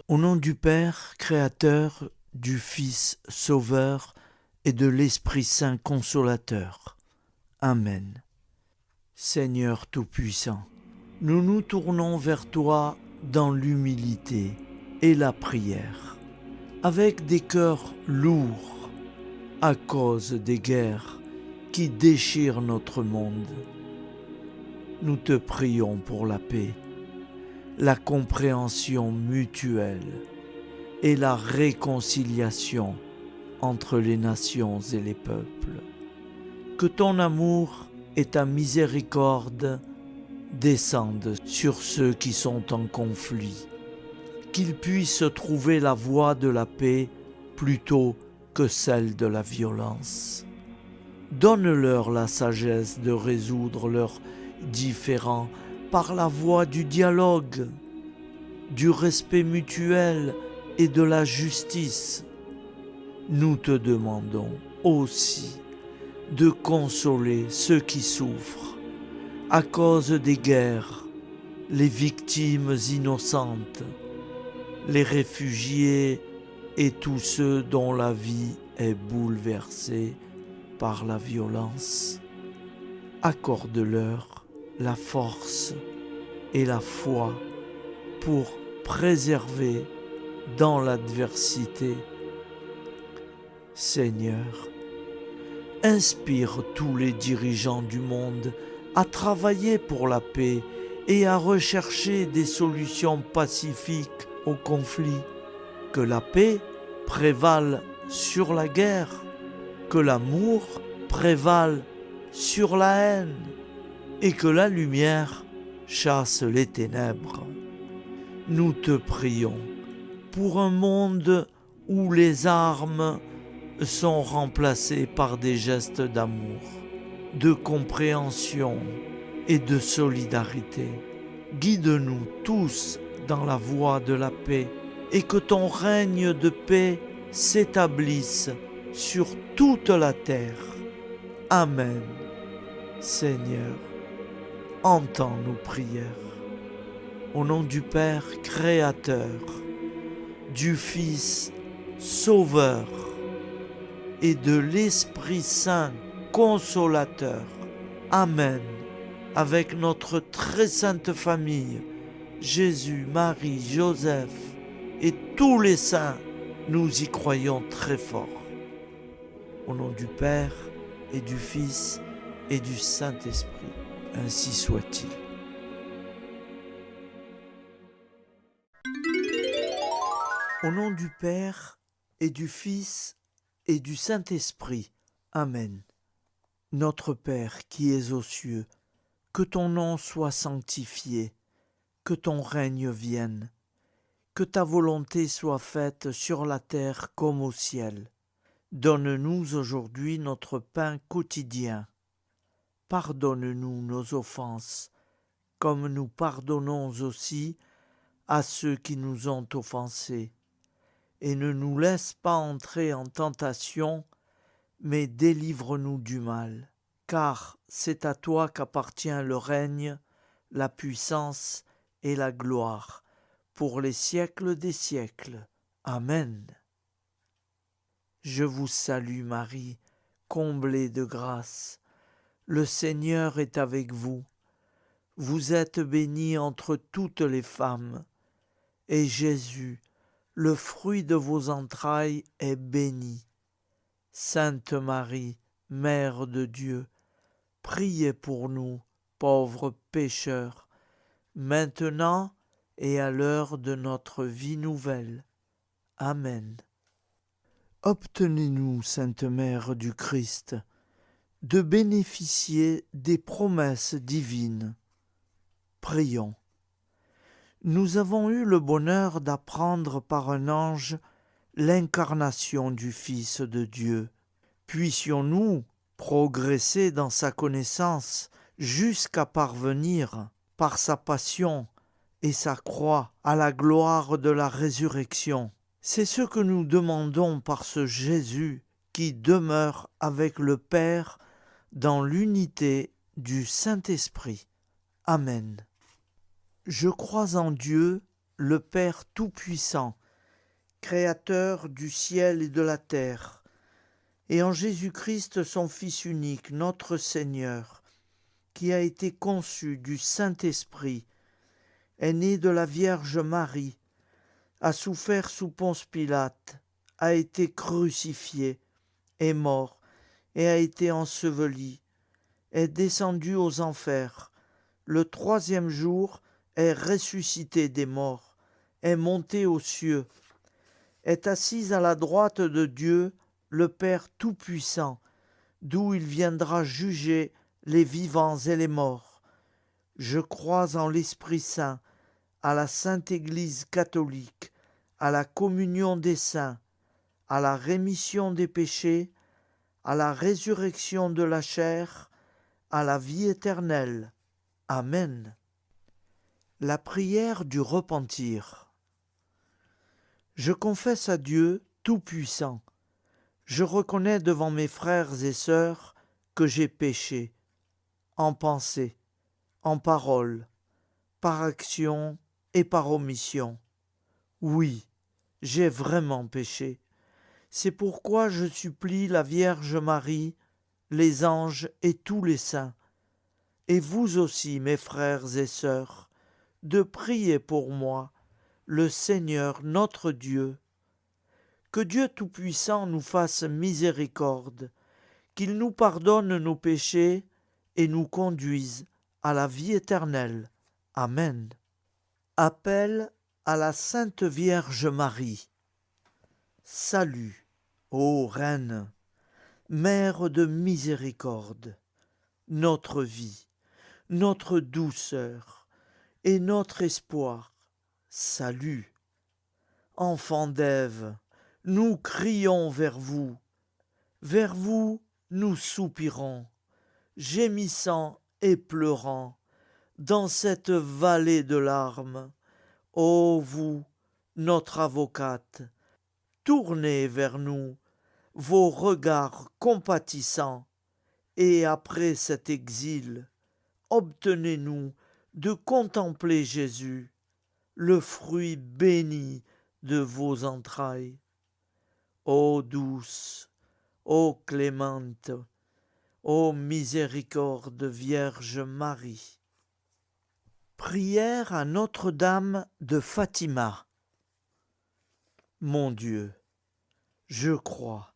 Au nom du Père, Créateur, du Fils, Sauveur et de l'Esprit Saint Consolateur. Amen. Seigneur Tout-Puissant, nous nous tournons vers toi dans l'humilité et la prière, avec des cœurs lourds à cause des guerres qui déchirent notre monde. Nous te prions pour la paix, la compréhension mutuelle et la réconciliation entre les nations et les peuples. Que ton amour et ta miséricorde descendent sur ceux qui sont en conflit, qu'ils puissent trouver la voie de la paix plutôt que celle de la violence. Donne-leur la sagesse de résoudre leurs différends par la voie du dialogue, du respect mutuel et de la justice. Nous te demandons aussi de consoler ceux qui souffrent à cause des guerres, les victimes innocentes, les réfugiés et tous ceux dont la vie est bouleversée par la violence. Accorde-leur la force et la foi pour préserver dans l'adversité. Seigneur, inspire tous les dirigeants du monde à travailler pour la paix et à rechercher des solutions pacifiques aux conflits. Que la paix prévale sur la guerre, que l'amour prévale sur la haine et que la lumière chasse les ténèbres. Nous te prions pour un monde où les armes sont remplacées par des gestes d'amour, de compréhension et de solidarité. Guide-nous tous dans la voie de la paix et que ton règne de paix s'établisse sur toute la terre. Amen. Seigneur, entends nos prières. Au nom du Père Créateur, du Fils Sauveur et de l'Esprit Saint Consolateur. Amen. Avec notre très sainte famille, Jésus, Marie, Joseph et tous les saints, nous y croyons très fort. Au nom du Père et du Fils et du Saint-Esprit, ainsi soit-il. Au nom du Père et du Fils et du Saint-Esprit. Amen. Notre Père qui es aux cieux, que ton nom soit sanctifié, que ton règne vienne, que ta volonté soit faite sur la terre comme au ciel. Donne-nous aujourd'hui notre pain quotidien. Pardonne-nous nos offenses, comme nous pardonnons aussi à ceux qui nous ont offensés. Et ne nous laisse pas entrer en tentation, mais délivre-nous du mal. Car c'est à toi qu'appartient le règne, la puissance et la gloire, pour les siècles des siècles. Amen. Je vous salue Marie, comblée de grâce. Le Seigneur est avec vous. Vous êtes bénie entre toutes les femmes, et Jésus, le fruit de vos entrailles, est béni. Sainte Marie, Mère de Dieu, priez pour nous, pauvres pécheurs, maintenant et à l'heure de notre vie nouvelle. Amen. Obtenez-nous, Sainte Mère du Christ, de bénéficier des promesses divines. Prions. Nous avons eu le bonheur d'apprendre par un ange l'incarnation du Fils de Dieu. Puissions-nous progresser dans sa connaissance jusqu'à parvenir, par sa passion et sa croix, à la gloire de la résurrection. C'est ce que nous demandons par ce Jésus qui demeure avec le Père dans l'unité du Saint-Esprit. Amen. Je crois en Dieu, le Père Tout-Puissant, Créateur du ciel et de la terre, et en Jésus-Christ, son Fils unique, notre Seigneur, qui a été conçu du Saint-Esprit, est né de la Vierge Marie, a souffert sous Ponce Pilate, a été crucifié, est mort et a été enseveli, est descendu aux enfers, le troisième jour est ressuscité des morts, est monté aux cieux, est assis à la droite de Dieu, le Père Tout-Puissant, d'où il viendra juger les vivants et les morts. Je crois en l'Esprit Saint, à la Sainte Église catholique, à la communion des saints, à la rémission des péchés, à la résurrection de la chair, à la vie éternelle. Amen. La prière du repentir. Je confesse à Dieu Tout-Puissant. Je reconnais devant mes frères et sœurs que j'ai péché, en pensée, en parole, par action et par omission. Oui, j'ai vraiment péché. C'est pourquoi je supplie la Vierge Marie, les anges et tous les saints, et vous aussi, mes frères et sœurs, de prier pour moi, le Seigneur notre Dieu. Que Dieu Tout-Puissant nous fasse miséricorde, qu'il nous pardonne nos péchés et nous conduise à la vie éternelle. Amen. Appel à la Sainte Vierge Marie. Salut, ô Reine, Mère de miséricorde, notre vie, notre douceur et notre espoir. Salut. Enfants d'Ève, nous crions vers vous nous soupirons, gémissant et pleurant, dans cette vallée de larmes. Ô vous, notre avocate, tournez vers nous vos regards compatissants, et après cet exil, obtenez-nous de contempler Jésus, le fruit béni de vos entrailles. Ô douce, ô clémente, ô miséricorde Vierge Marie. Prière à Notre-Dame de Fatima. Mon Dieu, je crois,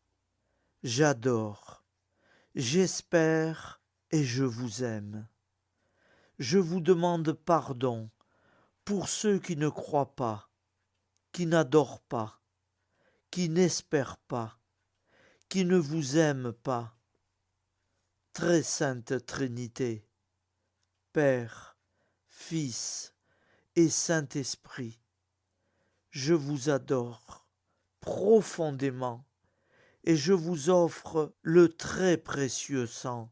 j'adore, j'espère et je vous aime. Je vous demande pardon pour ceux qui ne croient pas, qui n'adorent pas, qui n'espèrent pas, qui ne vous aiment pas. Très sainte Trinité, Père, Fils et Saint-Esprit, je vous adore profondément et je vous offre le très précieux sang,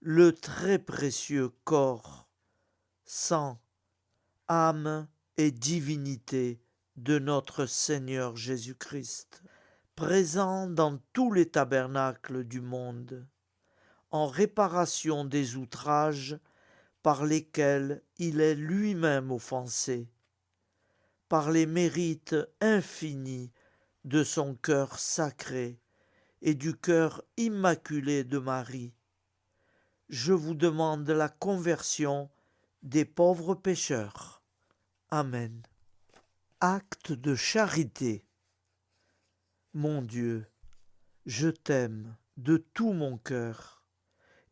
le très précieux corps, sang, âme et divinité de notre Seigneur Jésus-Christ, présent dans tous les tabernacles du monde, en réparation des outrages par lesquels il est lui-même offensé, par les mérites infinis de son cœur sacré et du cœur immaculé de Marie. Je vous demande la conversion des pauvres pécheurs. Amen. Acte de charité. Mon Dieu, je t'aime de tout mon cœur,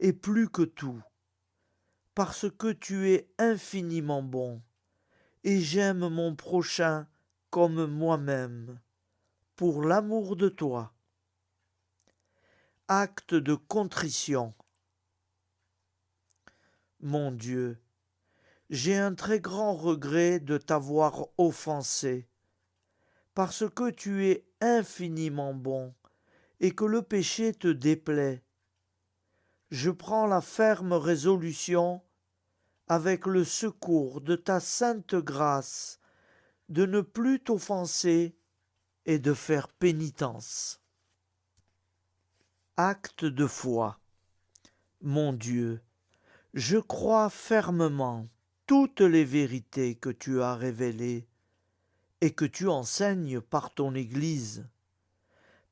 et plus que tout, parce que tu es infiniment bon, et j'aime mon prochain comme moi-même, pour l'amour de toi. Acte de contrition. Mon Dieu, j'ai un très grand regret de t'avoir offensé, parce que tu es infiniment bon, et que le péché te déplaît. Je prends la ferme résolution, avec le secours de ta sainte grâce, de ne plus t'offenser et de faire pénitence. Acte de foi. Mon Dieu, je crois fermement toutes les vérités que tu as révélées, et que tu enseignes par ton Église,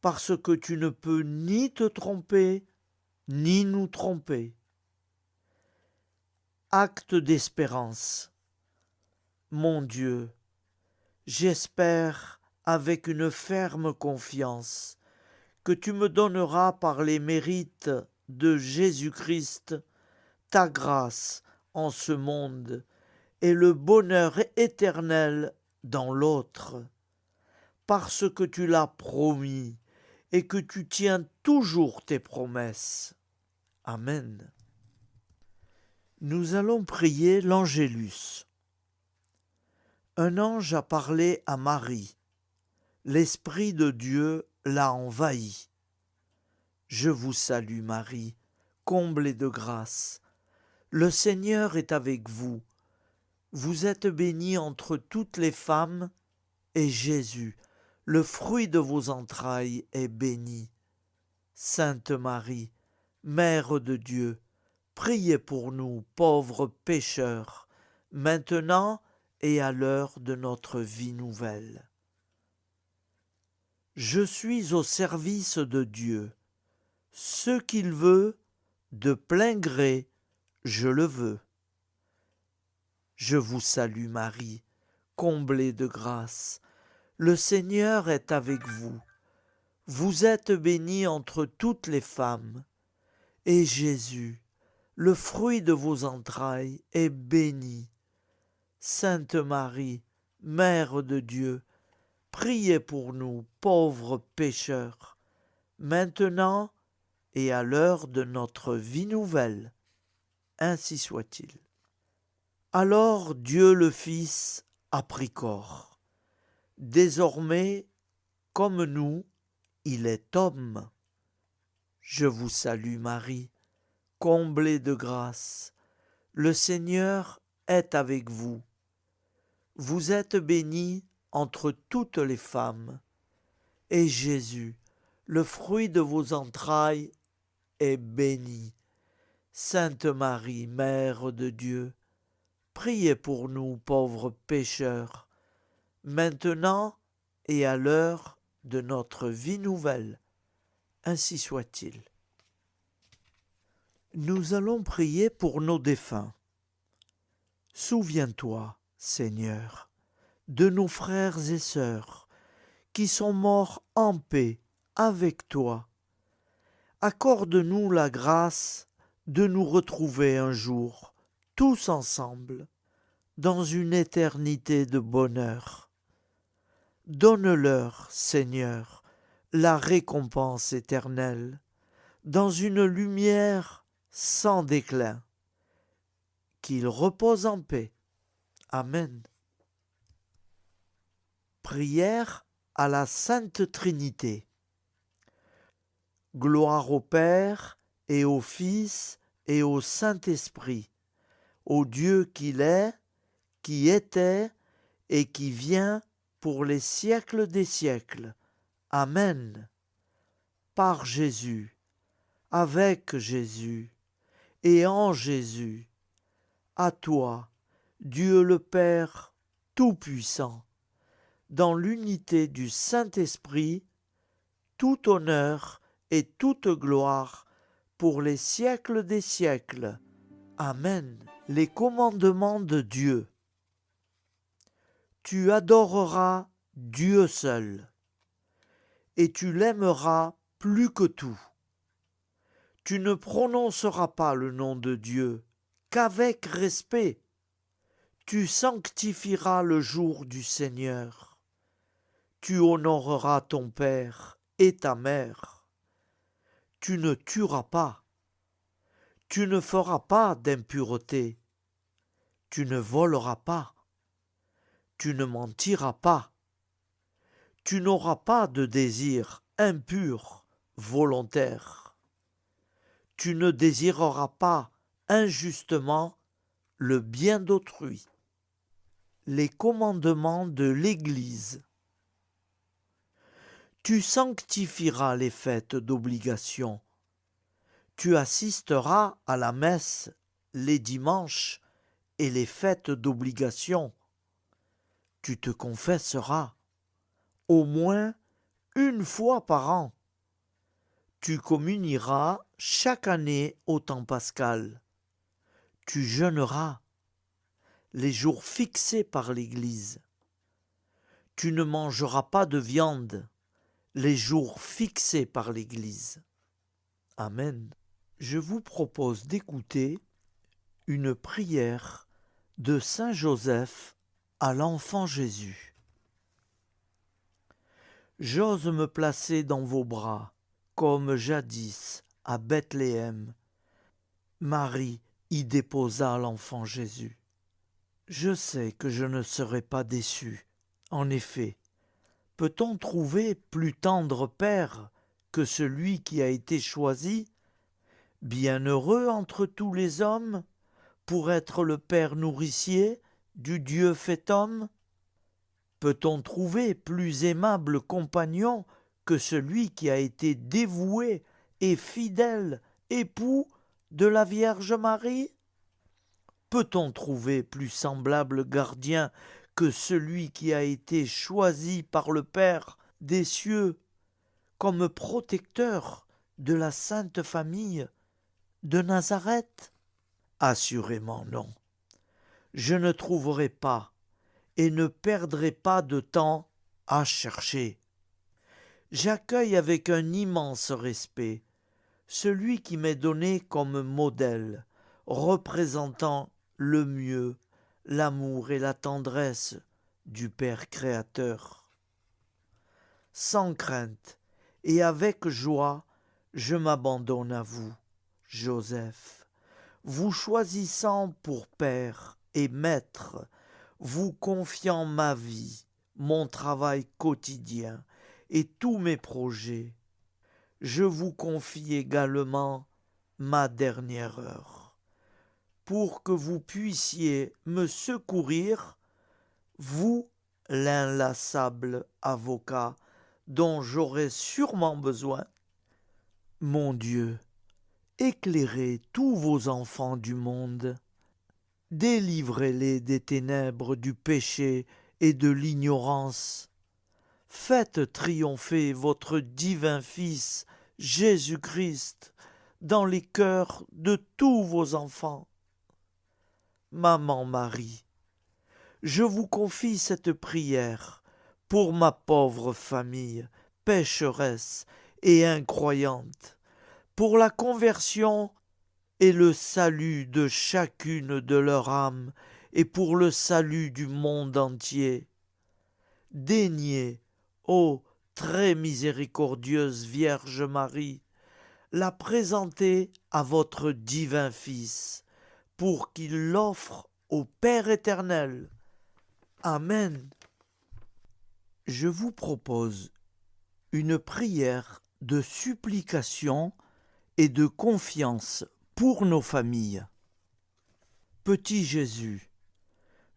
parce que tu ne peux ni te tromper, ni nous tromper. Acte d'espérance. Mon Dieu, j'espère avec une ferme confiance que tu me donneras par les mérites de Jésus-Christ ta grâce en ce monde et le bonheur éternel dans l'autre, parce que tu l'as promis et que tu tiens toujours tes promesses. Amen. Nous allons prier l'Angélus. Un ange a parlé à Marie. L'Esprit de Dieu l'a envahi. Je vous salue Marie, comblée de grâce. Le Seigneur est avec vous. Vous êtes bénie entre toutes les femmes, et Jésus, le fruit de vos entrailles, est béni. Sainte Marie, Mère de Dieu, priez pour nous, pauvres pécheurs, maintenant et à l'heure de notre vie nouvelle. Je suis au service de Dieu. Ce qu'il veut, de plein gré, je le veux. Je vous salue Marie, comblée de grâce. Le Seigneur est avec vous. Vous êtes bénie entre toutes les femmes, et Jésus, le fruit de vos entrailles, est béni. Sainte Marie, Mère de Dieu, priez pour nous, pauvres pécheurs, maintenant et à l'heure de notre vie nouvelle. Ainsi soit-il. Alors Dieu le Fils a pris corps. Désormais, comme nous, il est homme. Je vous salue Marie, comblée de grâce. Le Seigneur est avec vous. Vous êtes bénie entre toutes les femmes, et Jésus, le fruit de vos entrailles, est béni. Sainte Marie, Mère de Dieu, priez pour nous pauvres pécheurs, maintenant et à l'heure de notre vie nouvelle. Ainsi soit-il. Nous allons prier pour nos défunts. Souviens-toi, Seigneur, de nos frères et sœurs qui sont morts en paix avec toi. Accorde-nous la grâce de nous retrouver un jour, tous ensemble, dans une éternité de bonheur. Donne-leur, Seigneur, la récompense éternelle, dans une lumière sans déclin. Qu'ils reposent en paix. Amen. Prière à la Sainte Trinité. Gloire au Père et au Fils et au Saint-Esprit, au Dieu qu'il est, qui était et qui vient pour les siècles des siècles. Amen. Par Jésus, avec Jésus et en Jésus, à toi, Dieu le Père Tout-Puissant, dans l'unité du Saint-Esprit, tout honneur et toute gloire pour les siècles des siècles. Amen. Les commandements de Dieu. Tu adoreras Dieu seul, et tu l'aimeras plus que tout. Tu ne prononceras pas le nom de Dieu qu'avec respect. Tu sanctifieras le jour du Seigneur. Tu honoreras ton père et ta mère. Tu ne tueras pas. Tu ne feras pas d'impureté. Tu ne voleras pas. Tu ne mentiras pas. Tu n'auras pas de désir impur, volontaire. Tu ne désireras pas injustement le bien d'autrui. Les commandements de l'Église. Tu sanctifieras les fêtes d'obligation. Tu assisteras à la messe les dimanches et les fêtes d'obligation. tu te confesseras au moins une fois par an. Tu communieras chaque année au temps pascal. Tu jeûneras les jours fixés par l'Église. Tu ne mangeras pas de viande les jours fixés par l'Église. Amen. Je vous propose d'écouter une prière de Saint Joseph à l'enfant Jésus. J'ose me placer dans vos bras, comme jadis à Bethléem. Marie y déposa l'enfant Jésus. Je sais que je ne serai pas déçu. En effet, peut-on trouver plus tendre père que celui qui a été choisi, bienheureux entre tous les hommes, pour être le père nourricier du Dieu fait homme? Peut-on trouver plus aimable compagnon que celui qui a été dévoué et fidèle époux de la Vierge Marie? Peut-on trouver plus semblable gardien que celui qui a été choisi par le Père des cieux comme protecteur de la Sainte Famille de Nazareth? Assurément non. Je ne trouverai pas et ne perdrai pas de temps à chercher. J'accueille avec un immense respect celui qui m'est donné comme modèle, représentant le mieux l'amour et la tendresse du Père créateur. Sans crainte et avec joie, je m'abandonne à vous, Joseph, vous choisissant pour Père et Maître, vous confiant ma vie, mon travail quotidien et tous mes projets. Je vous confie également ma dernière heure, pour que vous puissiez me secourir, vous, l'inlassable avocat dont j'aurai sûrement besoin. Mon Dieu, éclairez tous vos enfants du monde, délivrez-les des ténèbres du péché et de l'ignorance. Faites triompher votre divin Fils, Jésus-Christ, dans les cœurs de tous vos enfants. Maman Marie, je vous confie cette prière pour ma pauvre famille, pécheresse et incroyante, pour la conversion et le salut de chacune de leurs âmes et pour le salut du monde entier. Daignez, ô très miséricordieuse Vierge Marie, la présenter à votre divin Fils, pour qu'il l'offre au Père éternel. Amen. Je vous propose une prière de supplication et de confiance pour nos familles. Petit Jésus,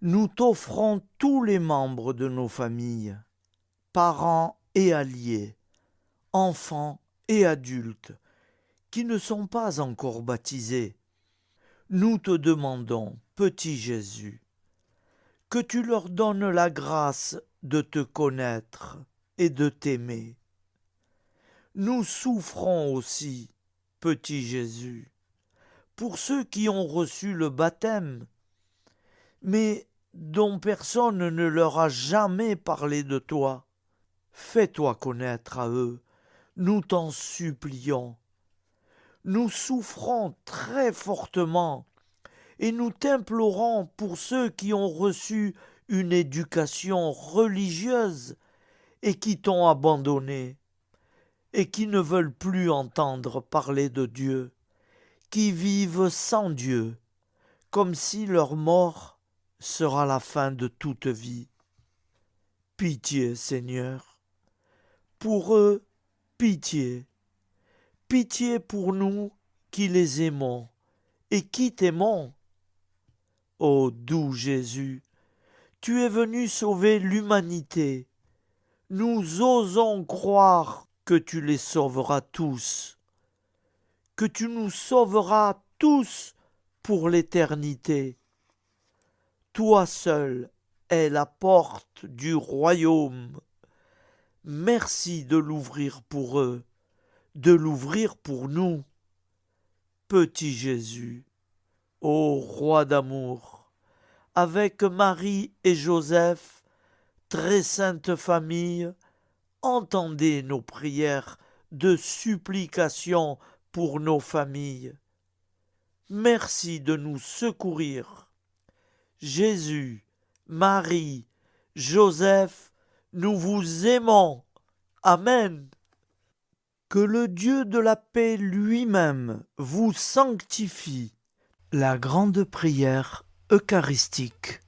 nous t'offrons tous les membres de nos familles, parents et alliés, enfants et adultes, qui ne sont pas encore baptisés. Nous te demandons, petit Jésus, que tu leur donnes la grâce de te connaître et de t'aimer. Nous souffrons aussi, petit Jésus, pour ceux qui ont reçu le baptême, mais dont personne ne leur a jamais parlé de toi. Fais-toi connaître à eux, nous t'en supplions. Nous souffrons très fortement et nous t'implorons pour ceux qui ont reçu une éducation religieuse et qui t'ont abandonné et qui ne veulent plus entendre parler de Dieu, qui vivent sans Dieu, comme si leur mort sera la fin de toute vie. Pitié, Seigneur, pour eux, pitié. Pitié pour nous qui les aimons et qui t'aimons. Ô doux Jésus, tu es venu sauver l'humanité. Nous osons croire que tu les sauveras tous, que tu nous sauveras tous pour l'éternité. Toi seul est la porte du royaume. Merci de l'ouvrir pour eux, de l'ouvrir pour nous. Petit Jésus, ô roi d'amour, avec Marie et Joseph, très sainte famille, entendez nos prières de supplication pour nos familles. Merci de nous secourir. Jésus, Marie, Joseph, nous vous aimons. Amen. Que le Dieu de la paix lui-même vous sanctifie. La grande prière eucharistique.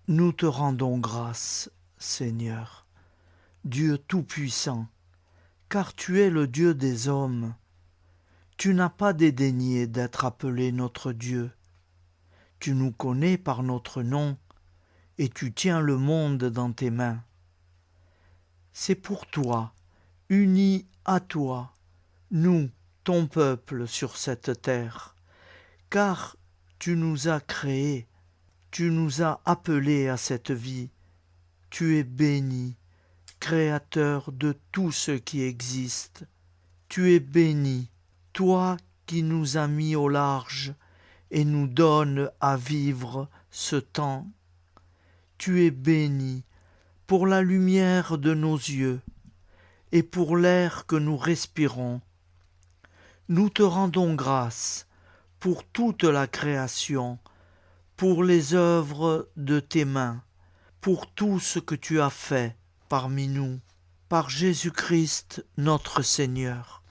Nous te rendons grâce, Seigneur, Dieu Tout-Puissant, car tu es le Dieu des hommes. Tu n'as pas dédaigné d'être appelé notre Dieu. Tu nous connais par notre nom, et tu tiens le monde dans tes mains. C'est pour toi, unis à toi, nous, ton peuple sur cette terre, car tu nous as créés, tu nous as appelés à cette vie. Tu es béni, Créateur de tout ce qui existe. Tu es béni, toi qui nous as mis au large et nous donnes à vivre ce temps. Tu es béni pour la lumière de nos yeux et pour l'air que nous respirons. Nous te rendons grâce pour toute la création, pour les œuvres de tes mains, pour tout ce que tu as fait parmi nous, par Jésus-Christ notre Seigneur.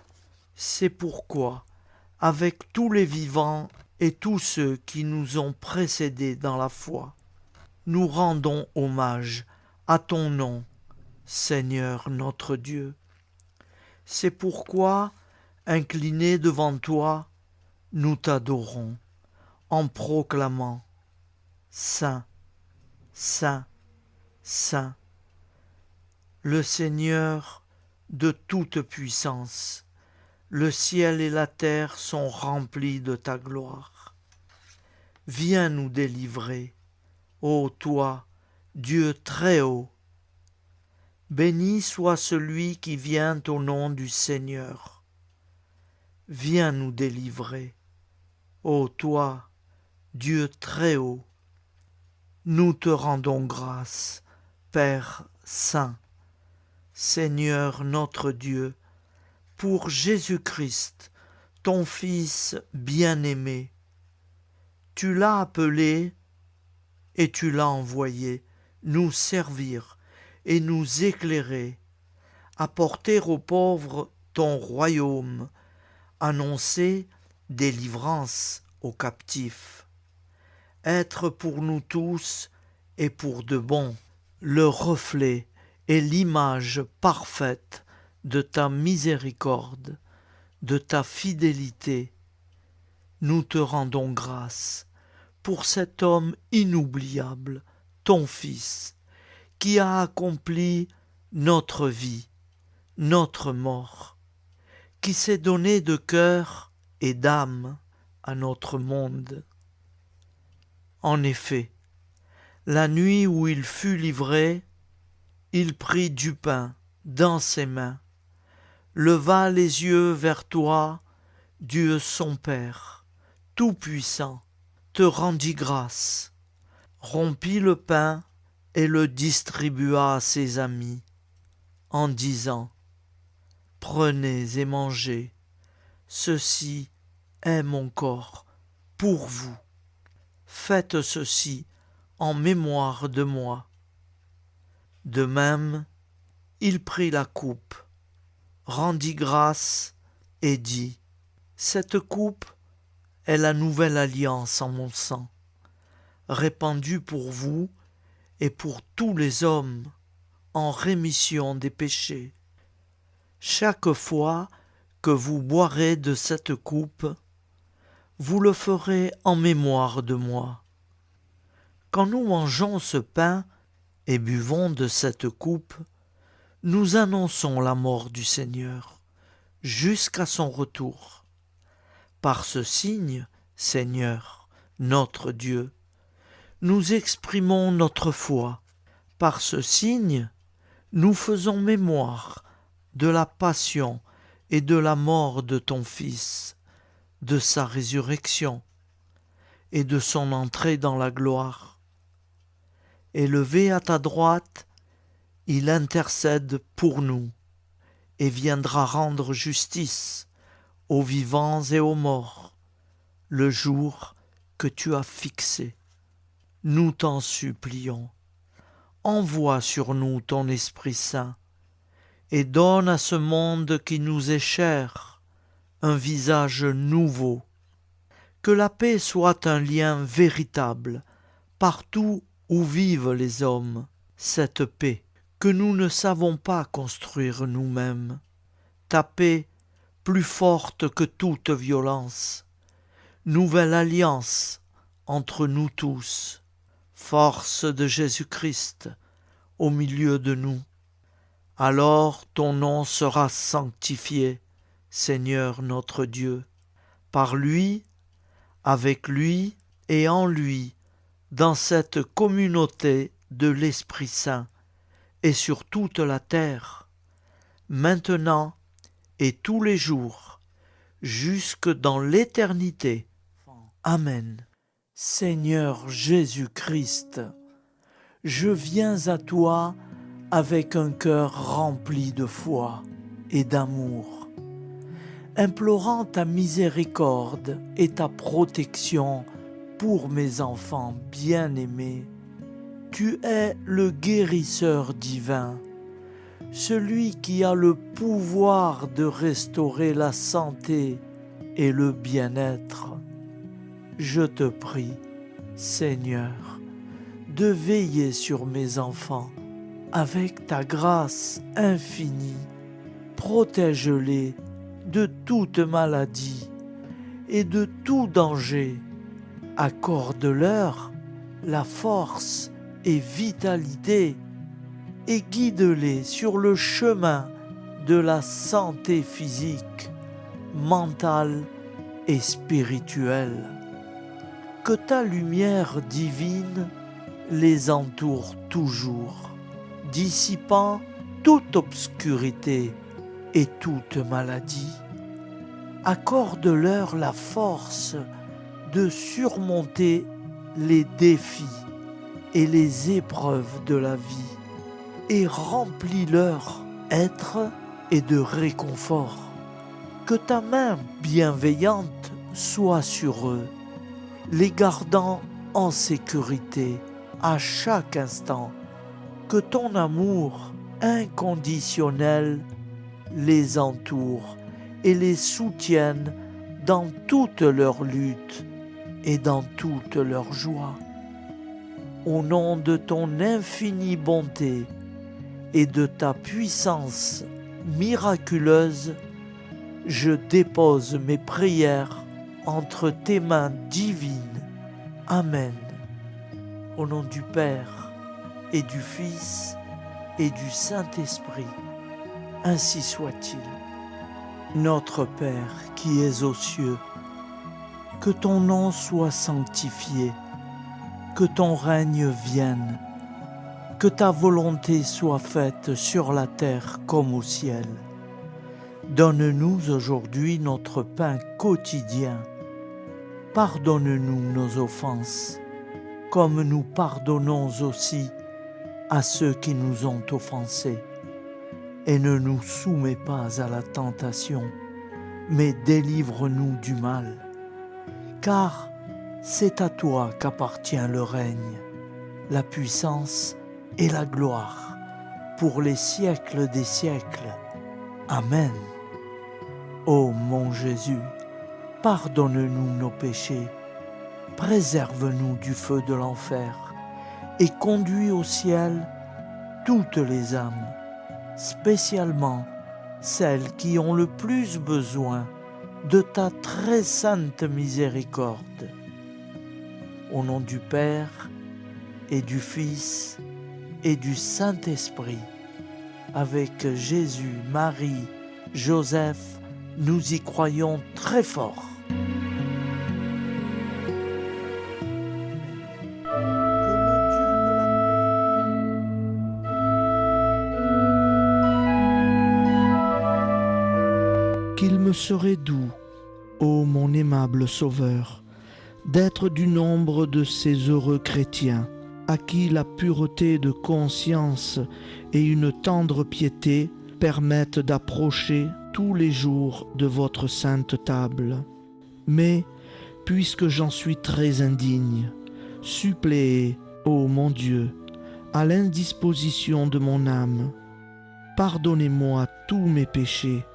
C'est pourquoi, avec tous les vivants et tous ceux qui nous ont précédés dans la foi, nous rendons hommage à ton nom, Seigneur notre Dieu. C'est pourquoi, inclinés devant toi, nous t'adorons, en proclamant « Saint, Saint, Saint, le Seigneur de toute puissance, le ciel et la terre sont remplis de ta gloire. Viens nous délivrer, ô toi, Dieu très haut. Béni soit celui qui vient au nom du Seigneur. Viens nous délivrer, ô toi, Dieu très haut. Nous te rendons grâce, Père Saint, Seigneur notre Dieu, pour Jésus-Christ, ton Fils bien-aimé. Tu l'as appelé et tu l'as envoyé nous servir et nous éclairer, apporter aux pauvres ton royaume, annoncer délivrance aux captifs, être pour nous tous et pour de bon le reflet et l'image parfaite de ta miséricorde, de ta fidélité. Nous te rendons grâce pour cet homme inoubliable, ton Fils, qui a accompli notre vie, notre mort, qui s'est donné de cœur et d'âme à notre monde. En effet, la nuit où il fut livré, il prit du pain dans ses mains, leva les yeux vers toi, Dieu son Père, Tout-Puissant, te rendit grâce, rompit le pain et le distribua à ses amis, en disant « Prenez et mangez, ceci est mon corps pour vous. Faites ceci en mémoire de moi. » De même, il prit la coupe, rendit grâce et dit « Cette coupe est la nouvelle alliance en mon sang, répandue pour vous et pour tous les hommes en rémission des péchés. Chaque fois que vous boirez de cette coupe, vous le ferez en mémoire de moi. Quand nous mangeons ce pain et buvons de cette coupe, nous annonçons la mort du Seigneur jusqu'à son retour. Par ce signe, Seigneur, notre Dieu, nous exprimons notre foi. Par ce signe, nous faisons mémoire de la passion et de la mort de ton Fils, de sa résurrection et de son entrée dans la gloire. Élevé à ta droite, il intercède pour nous et viendra rendre justice aux vivants et aux morts, le jour que tu as fixé. Nous t'en supplions, envoie sur nous ton Esprit Saint et donne à ce monde qui nous est cher un visage nouveau. Que la paix soit un lien véritable partout où vivent les hommes, cette paix que nous ne savons pas construire nous-mêmes. Ta paix plus forte que toute violence. Nouvelle alliance entre nous tous. Force de Jésus-Christ au milieu de nous. Alors ton nom sera sanctifié, Seigneur notre Dieu. Par lui, avec lui et en lui, dans cette communauté de l'Esprit Saint et sur toute la terre, maintenant et tous les jours, jusque dans l'éternité. Amen. Seigneur Jésus-Christ, je viens à toi avec un cœur rempli de foi et d'amour, implorant ta miséricorde et ta protection pour mes enfants bien-aimés. Tu es le guérisseur divin, celui qui a le pouvoir de restaurer la santé et le bien-être. Je te prie, Seigneur, de veiller sur mes enfants avec ta grâce infinie. Protège-les de toute maladie et de tout danger. Accorde-leur la force et vitalité et guide-les sur le chemin de la santé physique, mentale et spirituelle. Que ta lumière divine les entoure toujours, dissipant toute obscurité et toute maladie. Accorde-leur la force de surmonter les défis et les épreuves de la vie et remplis leur être et de réconfort. Que ta main bienveillante soit sur eux, les gardant en sécurité à chaque instant. Que ton amour inconditionnel les entoure et les soutienne dans toute leur lutte et dans toute leur joie. Au nom de ton infinie bonté et de ta puissance miraculeuse, je dépose mes prières entre tes mains divines. Amen. Au nom du Père et du Fils et du Saint-Esprit, ainsi soit-il. Notre Père qui es aux cieux, que ton nom soit sanctifié, que ton règne vienne, que ta volonté soit faite sur la terre comme au ciel. Donne-nous aujourd'hui notre pain quotidien. Pardonne-nous nos offenses, comme nous pardonnons aussi à ceux qui nous ont offensés. Et ne nous soumets pas à la tentation, mais délivre-nous du mal. Car c'est à toi qu'appartient le règne, la puissance et la gloire, pour les siècles des siècles. Amen. Ô mon Jésus, pardonne-nous nos péchés, préserve-nous du feu de l'enfer, et conduis au ciel toutes les âmes, spécialement celles qui ont le plus besoin de ta très sainte miséricorde. Au nom du Père et du Fils et du Saint-Esprit, avec Jésus, Marie, Joseph, nous y croyons très fort. me serait doux, ô mon aimable Sauveur, d'être du nombre de ces heureux chrétiens à qui la pureté de conscience et une tendre piété permettent d'approcher tous les jours de votre sainte table. Mais, puisque j'en suis très indigne, suppléez, ô mon Dieu, à l'indisposition de mon âme. Pardonnez-moi tous mes péchés.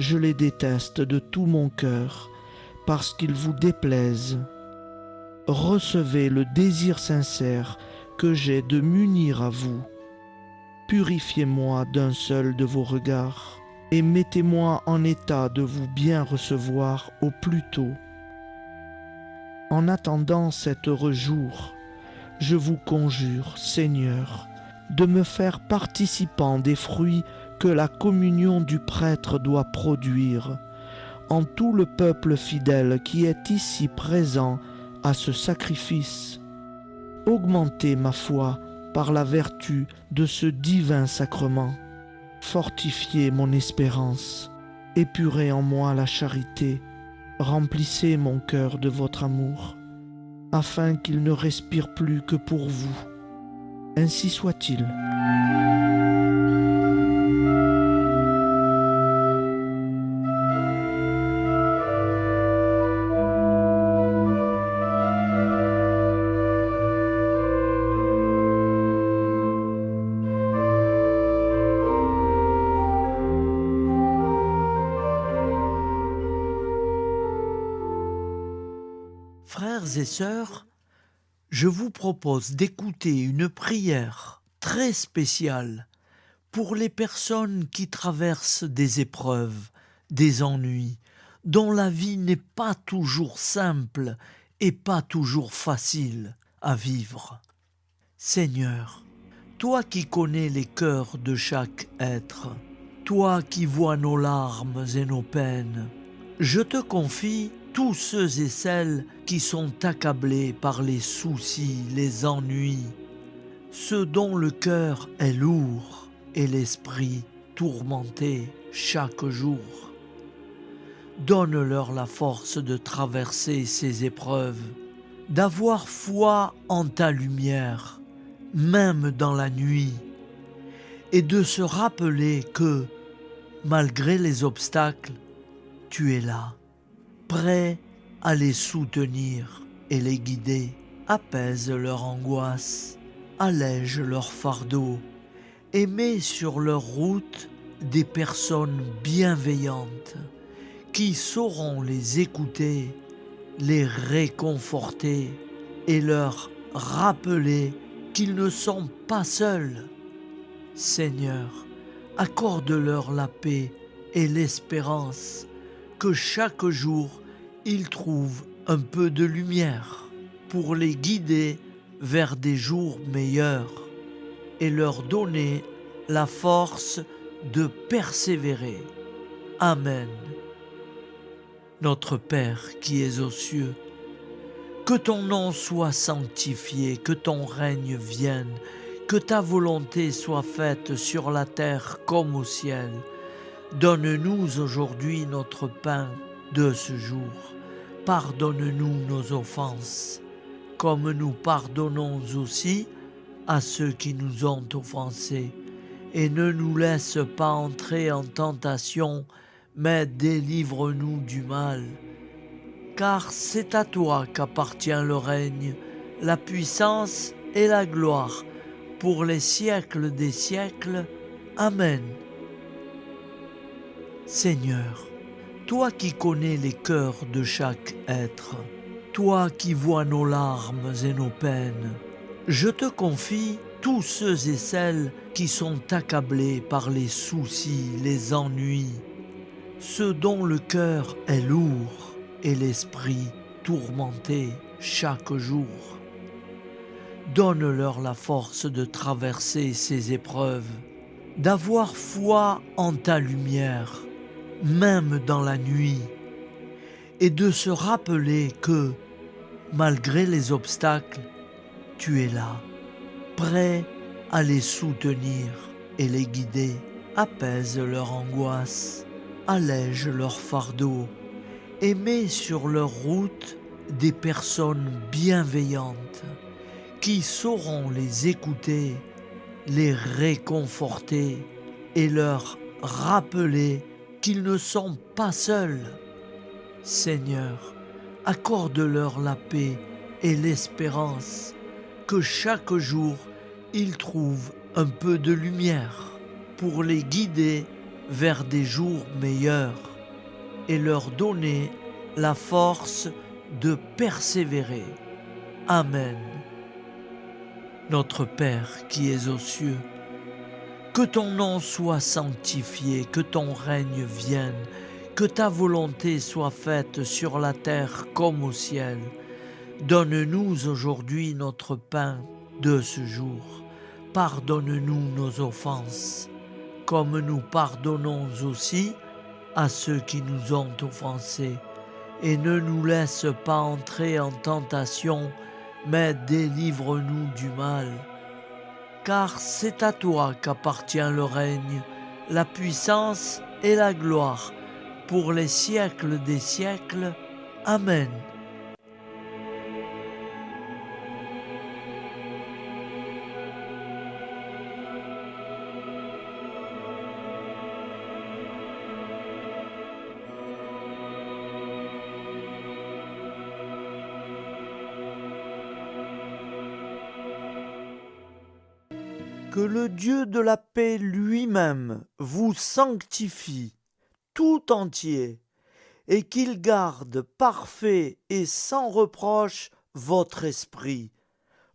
Je les déteste de tout mon cœur, parce qu'ils vous déplaisent. Recevez le désir sincère que j'ai de m'unir à vous. Purifiez-moi d'un seul de vos regards, et mettez-moi en état de vous bien recevoir au plus tôt. En attendant cet heureux jour, je vous conjure, Seigneur, de me faire participant des fruits que la communion du prêtre doit produire, en tout le peuple fidèle qui est ici présent à ce sacrifice. Augmentez ma foi par la vertu de ce divin sacrement. Fortifiez mon espérance, épurez en moi la charité, remplissez mon cœur de votre amour, afin qu'il ne respire plus que pour vous. Ainsi soit-il. Frères et sœurs, je vous propose d'écouter une prière très spéciale pour les personnes qui traversent des épreuves, des ennuis, dont la vie n'est pas toujours simple et pas toujours facile à vivre. Seigneur, toi qui connais les cœurs de chaque être, toi qui vois nos larmes et nos peines, je te confie tous ceux et celles qui sont accablés par les soucis, les ennuis, ceux dont le cœur est lourd et l'esprit tourmenté chaque jour. Donne-leur la force de traverser ces épreuves, d'avoir foi en ta lumière, même dans la nuit, et de se rappeler que, malgré les obstacles, tu es là, prêt à les soutenir et les guider. Apaise leur angoisse, allège leur fardeau, et mets sur leur route des personnes bienveillantes qui sauront les écouter, les réconforter et leur rappeler qu'ils ne sont pas seuls. Seigneur, accorde-leur la paix et l'espérance, que chaque jour ils trouvent un peu de lumière pour les guider vers des jours meilleurs et leur donner la force de persévérer. Amen. Notre Père qui es aux cieux, que ton nom soit sanctifié, que ton règne vienne, que ta volonté soit faite sur la terre comme au ciel. Donne-nous aujourd'hui notre pain de ce jour. Pardonne-nous nos offenses, comme nous pardonnons aussi à ceux qui nous ont offensés. Et ne nous laisse pas entrer en tentation, mais délivre-nous du mal. Car c'est à toi qu'appartient le règne, la puissance et la gloire, pour les siècles des siècles. Amen. Seigneur, toi qui connais les cœurs de chaque être, toi qui vois nos larmes et nos peines, je te confie tous ceux et celles qui sont accablés par les soucis, les ennuis, ceux dont le cœur est lourd et l'esprit tourmenté chaque jour. Donne-leur la force de traverser ces épreuves, d'avoir foi en ta lumière, même dans la nuit, et de se rappeler que, malgré les obstacles, tu es là, prêt à les soutenir et les guider. Apaise leur angoisse, allège leur fardeau et met sur leur route des personnes bienveillantes qui sauront les écouter, les réconforter et leur rappeler qu'ils ne sont pas seuls. Seigneur, accorde-leur la paix et l'espérance, que chaque jour ils trouvent un peu de lumière pour les guider vers des jours meilleurs et leur donner la force de persévérer. Amen. Notre Père qui es aux cieux, que ton nom soit sanctifié, que ton règne vienne, que ta volonté soit faite sur la terre comme au ciel. Donne-nous aujourd'hui notre pain de ce jour. Pardonne-nous nos offenses, comme nous pardonnons aussi à ceux qui nous ont offensés. Et ne nous laisse pas entrer en tentation, mais délivre-nous du mal. Car c'est à toi qu'appartient le règne, la puissance et la gloire, pour les siècles des siècles. Amen. Que le Dieu de la paix lui-même vous sanctifie tout entier, et qu'il garde parfait et sans reproche votre esprit,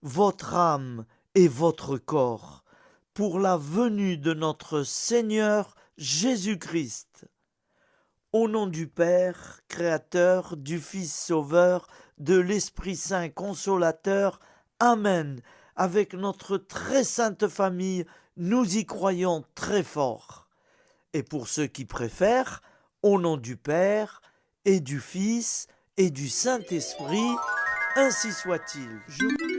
votre âme et votre corps, pour la venue de notre Seigneur Jésus-Christ. Au nom du Père, Créateur, du Fils Sauveur, de l'Esprit Saint Consolateur. Amen. Avec notre très sainte famille, nous y croyons très fort. Et pour ceux qui préfèrent, au nom du Père, et du Fils, et du Saint-Esprit, ainsi soit-il.